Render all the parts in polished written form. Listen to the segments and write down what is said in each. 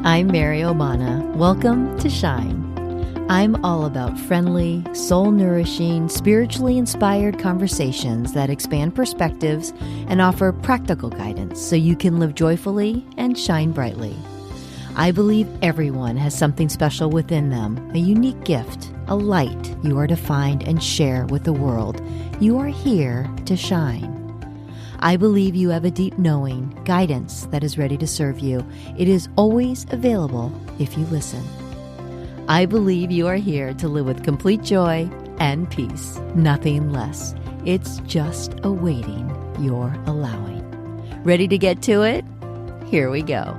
I'm Mary Obana. Welcome to Shine. I'm all about friendly, soul-nourishing, spiritually inspired conversations that expand perspectives and offer practical guidance so you can live joyfully and shine brightly. I believe everyone has something special within them, a unique gift, a light you are to find and share with the world. You are here to shine. I believe you have a deep knowing, guidance that is ready to serve you. It is always available if you listen. I believe you are here to live with complete joy and peace, nothing less. It's just awaiting your allowing. Ready to get to it? Here we go.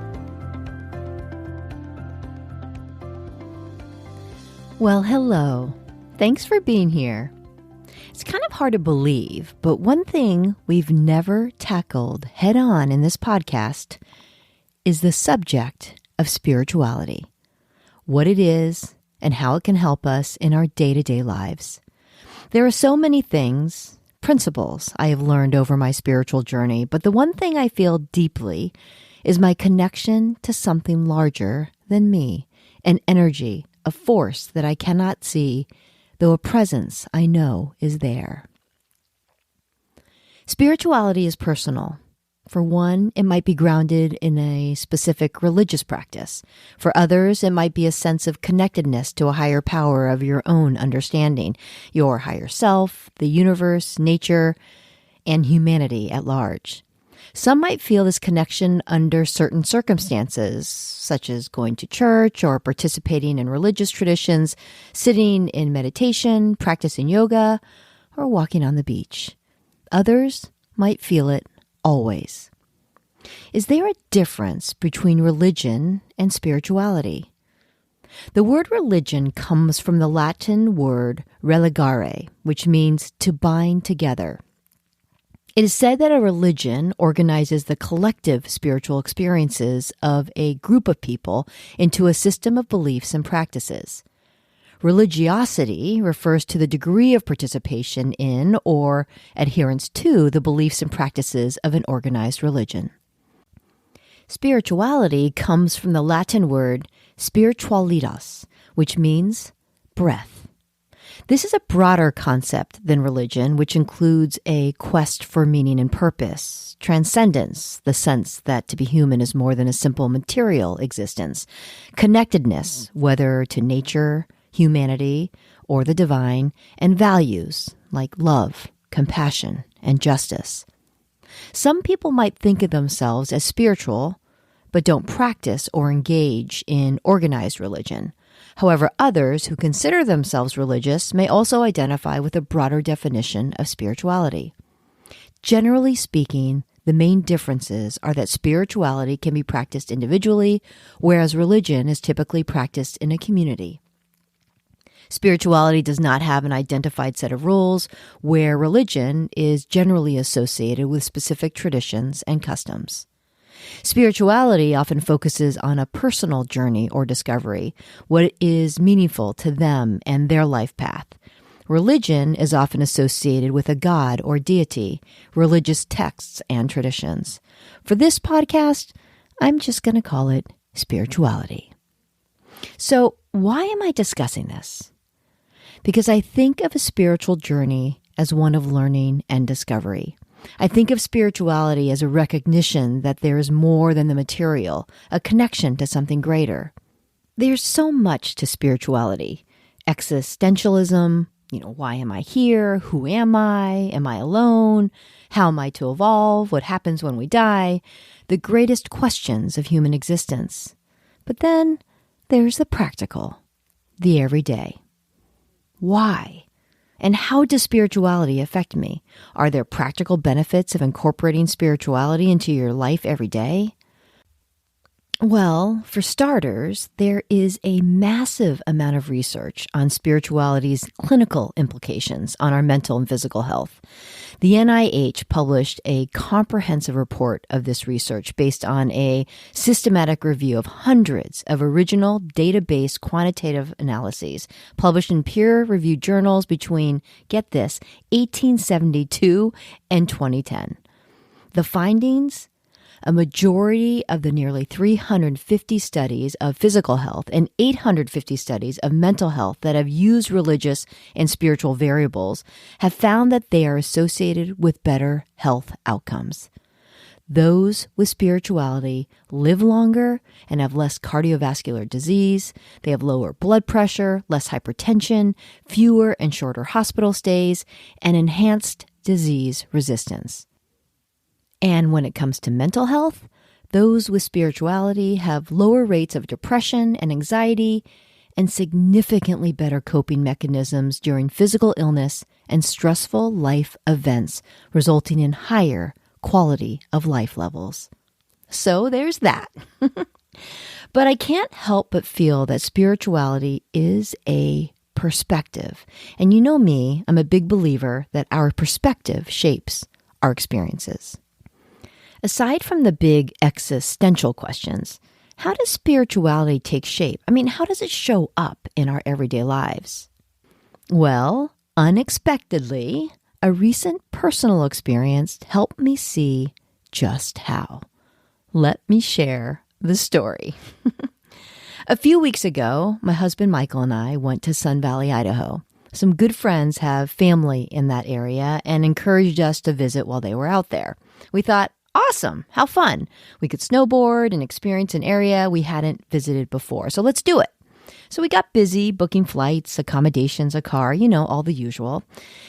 Well, hello. Thanks for being here. It's kind of hard to believe, but one thing we've never tackled head on in this podcast is the subject of spirituality, what it is and how it can help us in our day-to-day lives. There are so many things, principles I have learned over my spiritual journey, but the one thing I feel deeply is my connection to something larger than me, an energy, a force that I cannot see, though a presence I know is there. Spirituality is personal. For one, it might be grounded in a specific religious practice. For others, it might be a sense of connectedness to a higher power of your own understanding, your higher self, the universe, nature, and humanity at large. Some might feel this connection under certain circumstances, such as going to church or participating in religious traditions, sitting in meditation, practicing yoga, or walking on the beach. Others might feel it always. Is there a difference between religion and spirituality? The word religion comes from the Latin word religare, which means to bind together. It is said that a religion organizes the collective spiritual experiences of a group of people into a system of beliefs and practices. Religiosity refers to the degree of participation in or adherence to the beliefs and practices of an organized religion. Spirituality comes from the Latin word spiritualitas, which means breath. This is a broader concept than religion, which includes a quest for meaning and purpose, transcendence, the sense that to be human is more than a simple material existence, connectedness, whether to nature, humanity, or the divine, and values like love, compassion, and justice. Some people might think of themselves as spiritual, but don't practice or engage in organized religion. However, others who consider themselves religious may also identify with a broader definition of spirituality. Generally speaking, the main differences are that spirituality can be practiced individually, whereas religion is typically practiced in a community. Spirituality does not have an identified set of rules, where religion is generally associated with specific traditions and customs. Spirituality often focuses on a personal journey or discovery, what is meaningful to them and their life path. Religion is often associated with a god or deity, religious texts, and traditions. For this podcast, I'm just going to call it spirituality. So, why am I discussing this? Because I think of a spiritual journey as one of learning and discovery. I think of spirituality as a recognition that there is more than the material, a connection to something greater. There's so much to spirituality. Existentialism, why am I here? Who am I? Am I alone? How am I to evolve? What happens when we die? The greatest questions of human existence. But then there's the practical, the everyday. Why? And how does spirituality affect me? Are there practical benefits of incorporating spirituality into your life every day? Well, for starters, there is a massive amount of research on spirituality's clinical implications on our mental and physical health. The NIH published a comprehensive report of this research based on a systematic review of hundreds of original database quantitative analyses published in peer-reviewed journals between, get this, 1872 and 2010. The findings? A majority of the nearly 350 studies of physical health and 850 studies of mental health that have used religious and spiritual variables have found that they are associated with better health outcomes. Those with spirituality live longer and have less cardiovascular disease. They have lower blood pressure, less hypertension, fewer and shorter hospital stays, and enhanced disease resistance. And when it comes to mental health, those with spirituality have lower rates of depression and anxiety and significantly better coping mechanisms during physical illness and stressful life events, resulting in higher quality of life levels. So there's that. But I can't help but feel that spirituality is a perspective. And you know me, I'm a big believer that our perspective shapes our experiences. Aside from the big existential questions, how does spirituality take shape? I mean, how does it show up in our everyday lives? Well, unexpectedly, a recent personal experience helped me see just how. Let me share the story. A few weeks ago, my husband Michael and I went to Sun Valley, Idaho. Some good friends have family in that area and encouraged us to visit while they were out there. We thought, awesome, how fun. We could snowboard and experience an area we hadn't visited before, so let's do it. So we got busy booking flights, accommodations, a car, all the usual.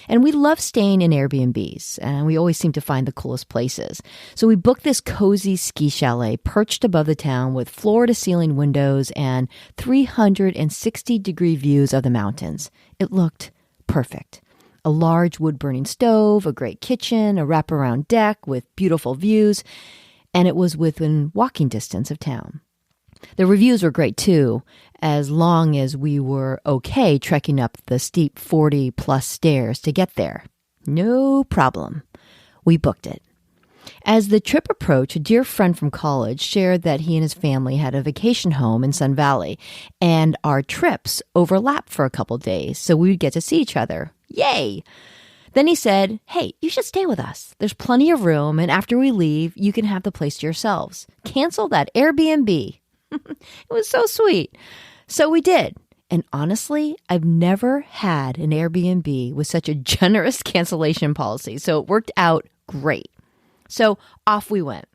And we love staying in Airbnbs, and we always seem to find the coolest places. So we booked this cozy ski chalet perched above the town with floor-to-ceiling windows and 360-degree views of the mountains. It looked perfect. A large wood-burning stove, a great kitchen, a wraparound deck with beautiful views, and it was within walking distance of town. The reviews were great too, as long as we were okay trekking up the steep 40-plus stairs to get there. No problem. We booked it. As the trip approached, a dear friend from college shared that he and his family had a vacation home in Sun Valley, and our trips overlapped for a couple days, so we would get to see each other. Yay! Then he said, hey, you should stay with us. There's plenty of room, and after we leave, you can have the place to yourselves. Cancel that Airbnb. It was so sweet. So we did. And honestly, I've never had an Airbnb with such a generous cancellation policy. So it worked out great. So off we went.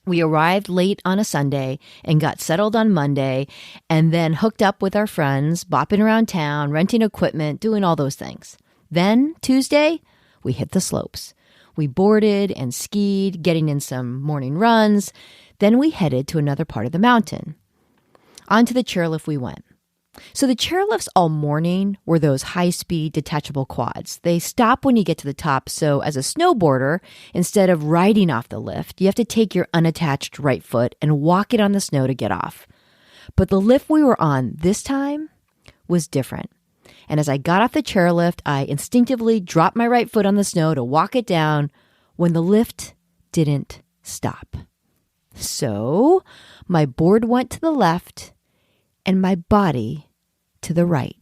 We arrived late on a Sunday and got settled on Monday and then hooked up with our friends, bopping around town, renting equipment, doing all those things. Then Tuesday, we hit the slopes. We boarded and skied, getting in some morning runs. Then we headed to another part of the mountain. Onto the chairlift we went. So the chairlifts all morning were those high-speed detachable quads. They stop when you get to the top, so as a snowboarder, instead of riding off the lift, you have to take your unattached right foot and walk it on the snow to get off. But the lift we were on this time was different. And as I got off the chairlift, I instinctively dropped my right foot on the snow to walk it down when the lift didn't stop. So my board went to the left and my body to the right,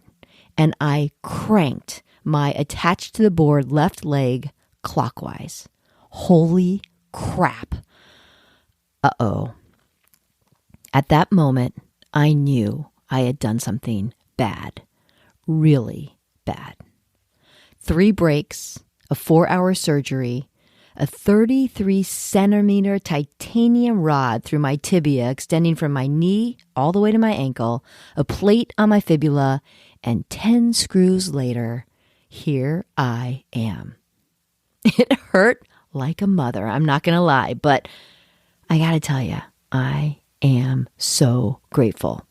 and I cranked my attached to the board left leg clockwise. Holy crap. Uh-oh. At that moment, I knew I had done something bad, really bad. 3 breaks, a 4-hour surgery, a 33-centimeter titanium rod through my tibia extending from my knee all the way to my ankle, a plate on my fibula, and 10 screws later, here I am. It hurt like a mother, I'm not going to lie, but I got to tell you, I am so grateful.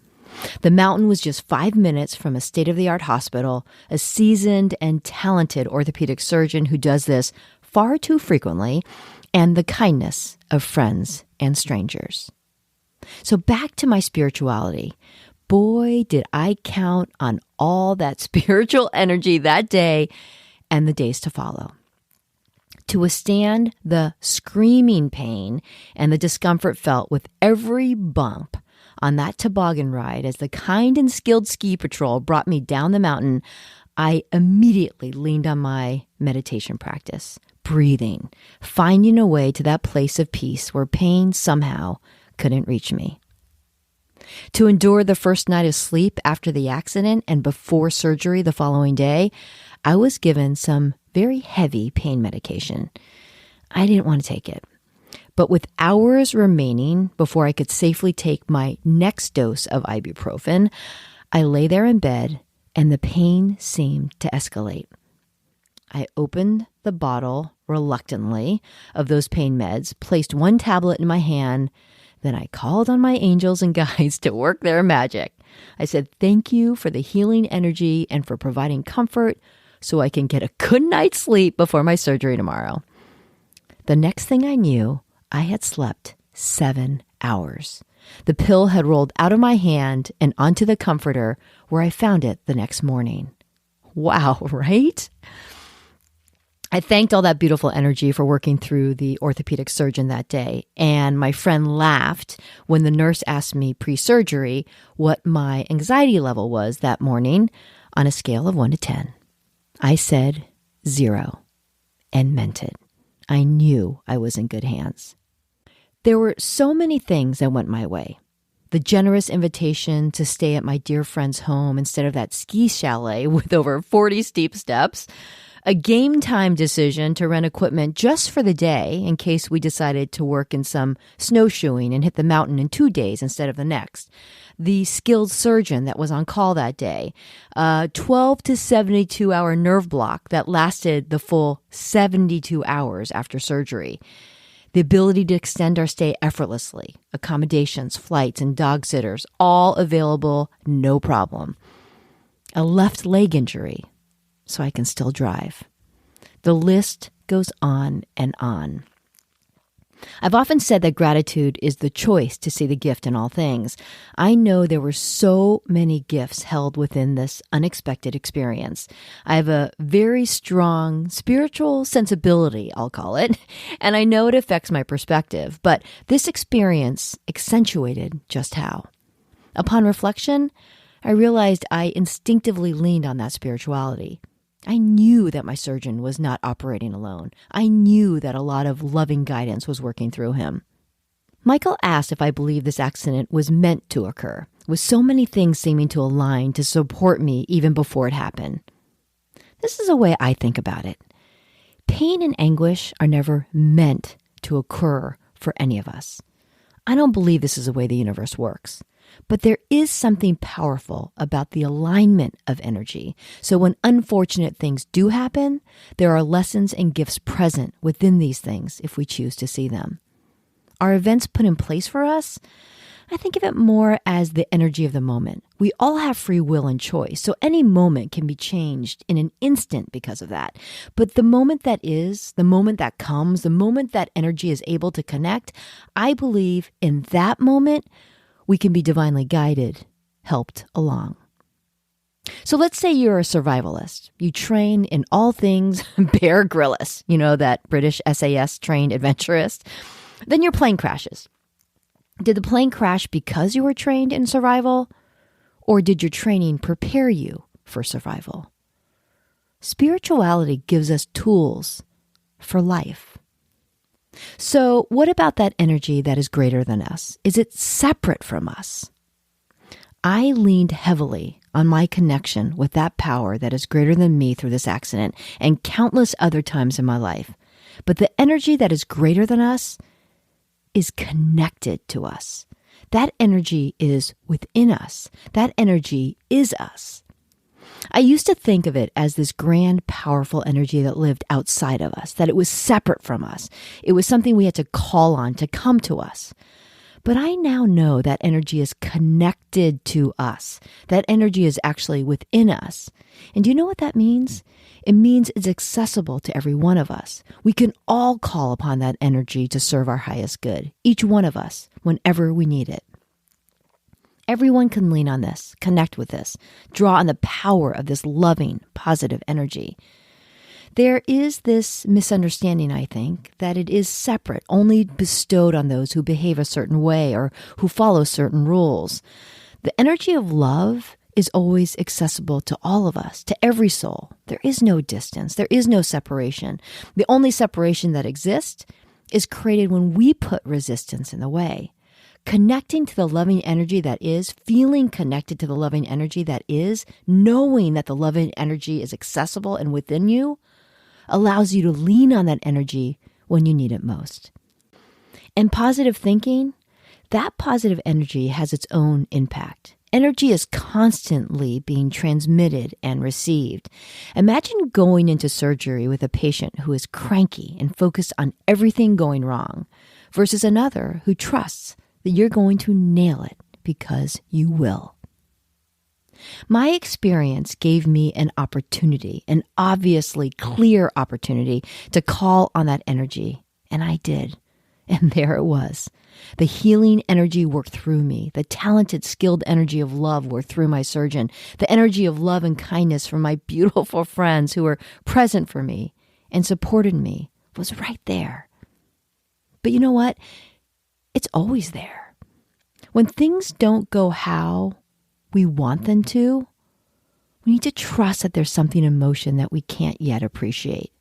The mountain was just 5 minutes from a state-of-the-art hospital, a seasoned and talented orthopedic surgeon who does this far too frequently, and the kindness of friends and strangers. So back to my spirituality. Boy, did I count on all that spiritual energy that day and the days to follow. To withstand the screaming pain and the discomfort felt with every bump on that toboggan ride as the kind and skilled ski patrol brought me down the mountain, I immediately leaned on my meditation practice, breathing, finding a way to that place of peace where pain somehow couldn't reach me. To endure the first night of sleep after the accident and before surgery the following day, I was given some very heavy pain medication. I didn't want to take it. But with hours remaining before I could safely take my next dose of ibuprofen, I lay there in bed and the pain seemed to escalate. I opened the bottle reluctantly of those pain meds, placed one tablet in my hand, then I called on my angels and guides to work their magic. I said, thank you for the healing energy and for providing comfort so I can get a good night's sleep before my surgery tomorrow. The next thing I knew, I had slept 7 hours. The pill had rolled out of my hand and onto the comforter where I found it the next morning. Wow, right? I thanked all that beautiful energy for working through the orthopedic surgeon that day. And my friend laughed when the nurse asked me pre-surgery what my anxiety level was that morning on a scale of 1 to 10. I said 0 and meant it. I knew I was in good hands. There were so many things that went my way. The generous invitation to stay at my dear friend's home instead of that ski chalet with over 40 steep steps. A game time decision to rent equipment just for the day in case we decided to work in some snowshoeing and hit the mountain in 2 days instead of the next. The skilled surgeon that was on call that day. 12 to 72 hour nerve block that lasted the full 72 hours after surgery. The ability to extend our stay effortlessly. Accommodations, flights, and dog sitters, all available, no problem. A left leg injury, so I can still drive. The list goes on and on. I've often said that gratitude is the choice to see the gift in all things. I know there were so many gifts held within this unexpected experience. I have a very strong spiritual sensibility, I'll call it, and I know it affects my perspective, but this experience accentuated just how. Upon reflection, I realized I instinctively leaned on that spirituality. I knew that my surgeon was not operating alone. I knew that a lot of loving guidance was working through him. Michael asked if I believed this accident was meant to occur, with so many things seeming to align to support me even before it happened. This is the way I think about it. Pain and anguish are never meant to occur for any of us. I don't believe this is the way the universe works. But there is something powerful about the alignment of energy. So when unfortunate things do happen, there are lessons and gifts present within these things if we choose to see them. Are events put in place for us? I think of it more as the energy of the moment. We all have free will and choice, so any moment can be changed in an instant because of that. But the moment that is, the moment that comes, the moment that energy is able to connect, I believe in that moment, we can be divinely guided, helped along. So let's say you're a survivalist. You train in all things Bear Grylls, that British SAS trained adventurist. Then your plane crashes. Did the plane crash because you were trained in survival? Or did your training prepare you for survival? Spirituality gives us tools for life. So what about that energy that is greater than us? Is it separate from us? I leaned heavily on my connection with that power that is greater than me through this accident and countless other times in my life. But the energy that is greater than us is connected to us. That energy is within us. That energy is us. I used to think of it as this grand, powerful energy that lived outside of us, that it was separate from us. It was something we had to call on to come to us. But I now know that energy is connected to us. That energy is actually within us. And do you know what that means? It means it's accessible to every one of us. We can all call upon that energy to serve our highest good, each one of us, whenever we need it. Everyone can lean on this, connect with this, draw on the power of this loving, positive energy. There is this misunderstanding, I think, that it is separate, only bestowed on those who behave a certain way or who follow certain rules. The energy of love is always accessible to all of us, to every soul. There is no distance. There is no separation. The only separation that exists is created when we put resistance in the way. Connecting to the loving energy that is, feeling connected to the loving energy that is, knowing that the loving energy is accessible and within you, allows you to lean on that energy when you need it most. And positive thinking, that positive energy has its own impact. Energy is constantly being transmitted and received. Imagine going into surgery with a patient who is cranky and focused on everything going wrong versus another who trusts that you're going to nail it because you will. My experience gave me an opportunity, an obviously clear opportunity to call on that energy, and I did. And there it was. The healing energy worked through me. The talented, skilled energy of love worked through my surgeon. The energy of love and kindness from my beautiful friends who were present for me and supported me was right there. But you know what? It's always there. When things don't go how we want them to, we need to trust that there's something in motion that we can't yet appreciate.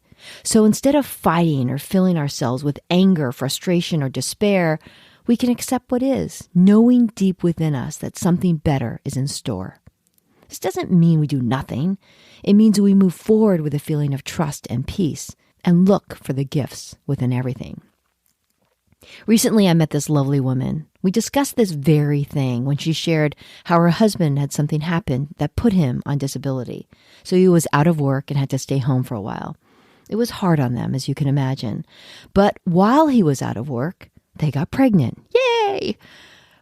So instead of fighting or filling ourselves with anger, frustration, or despair, we can accept what is, knowing deep within us that something better is in store. This doesn't mean we do nothing. It means we move forward with a feeling of trust and peace and look for the gifts within everything. Recently, I met this lovely woman. We discussed this very thing when she shared how her husband had something happen that put him on disability. So he was out of work and had to stay home for a while. It was hard on them, as you can imagine. But while he was out of work, they got pregnant. Yay!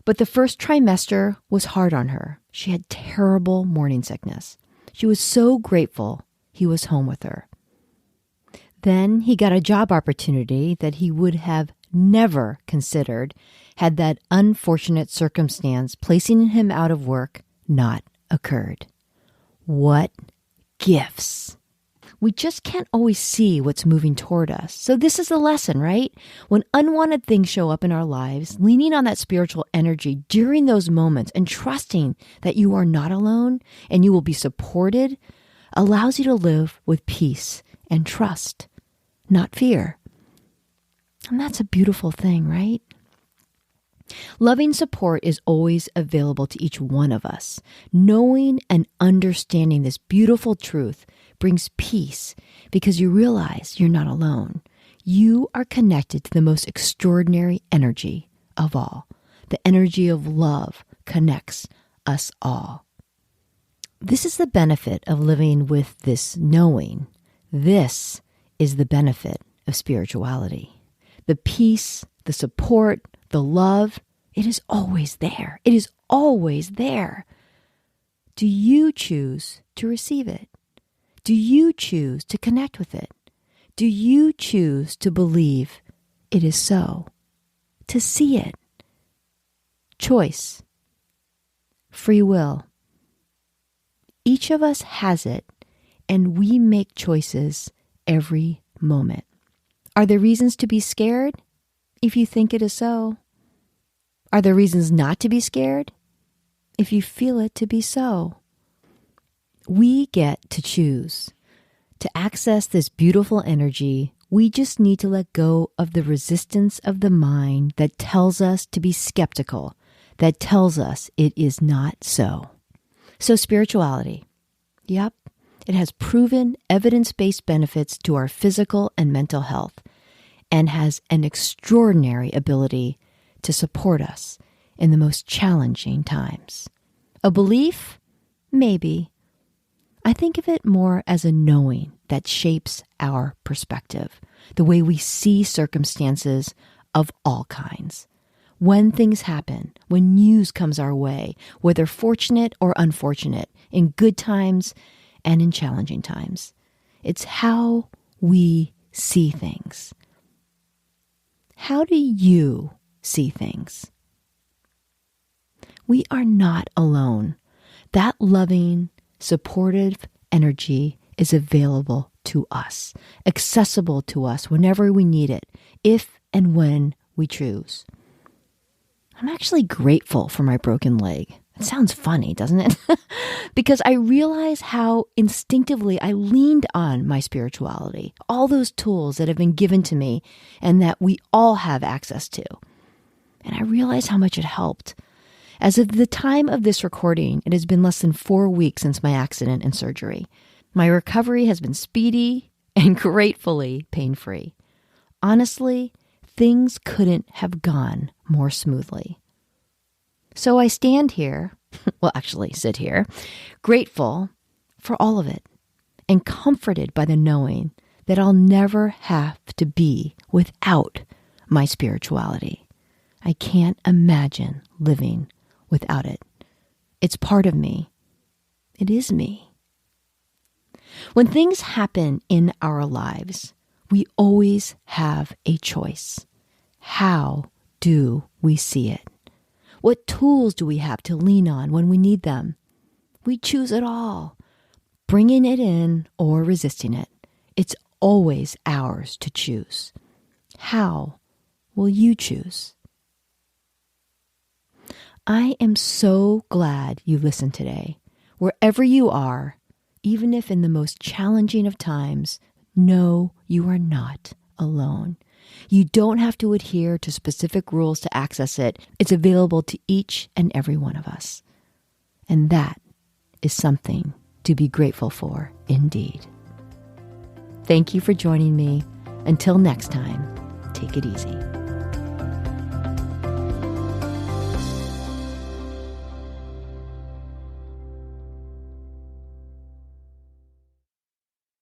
But the first trimester was hard on her. She had terrible morning sickness. She was so grateful he was home with her. Then he got a job opportunity that he would have never considered had that unfortunate circumstance placing him out of work not occurred. What gifts! We just can't always see what's moving toward us. So this is the lesson, right? When unwanted things show up in our lives, leaning on that spiritual energy during those moments and trusting that you are not alone and you will be supported allows you to live with peace and trust, not fear. And that's a beautiful thing, right? Loving support is always available to each one of us. Knowing and understanding this beautiful truth brings peace because you realize you're not alone. You are connected to the most extraordinary energy of all. The energy of love connects us all. This is the benefit of living with this knowing. This is the benefit of spirituality. The peace, the support, the love, it is always there. It is always there. Do you choose to receive it? Do you choose to connect with it? Do you choose to believe it is so? To see it? Choice. Free will. Each of us has it, and we make choices every moment. Are there reasons to be scared if you think it is so? Are there reasons not to be scared if you feel it to be so? We get to choose. To access this beautiful energy, we just need to let go of the resistance of the mind that tells us to be skeptical, that tells us it is not so. So spirituality, yep, it has proven evidence-based benefits to our physical and mental health and has an extraordinary ability to support us in the most challenging times. A belief? Maybe. I think of it more as a knowing that shapes our perspective, the way we see circumstances of all kinds. When things happen, when news comes our way, whether fortunate or unfortunate, in good times and in challenging times, it's how we see things. How do you see things? We are not alone. That loving, supportive energy is available to us, accessible to us whenever we need it, if and when we choose. I'm actually grateful for my broken leg. It sounds funny, doesn't it? Because I realize how instinctively I leaned on my spirituality, all those tools that have been given to me and that we all have access to. And I realize how much it helped. As of the time of this recording, it has been less than 4 weeks since my accident and surgery. My recovery has been speedy and gratefully pain-free. Honestly, things couldn't have gone more smoothly. So I stand here, sit here, grateful for all of it and comforted by the knowing that I'll never have to be without my spirituality. I can't imagine living without it. It's part of me. It is me. When things happen in our lives, we always have a choice. How do we see it? What tools do we have to lean on when we need them? We choose it all, bringing it in or resisting it. It's always ours to choose. How will you choose? I am so glad you listened today. Wherever you are, even if in the most challenging of times, know you are not alone. You don't have to adhere to specific rules to access it. It's available to each and every one of us. And that is something to be grateful for indeed. Thank you for joining me. Until next time, take it easy.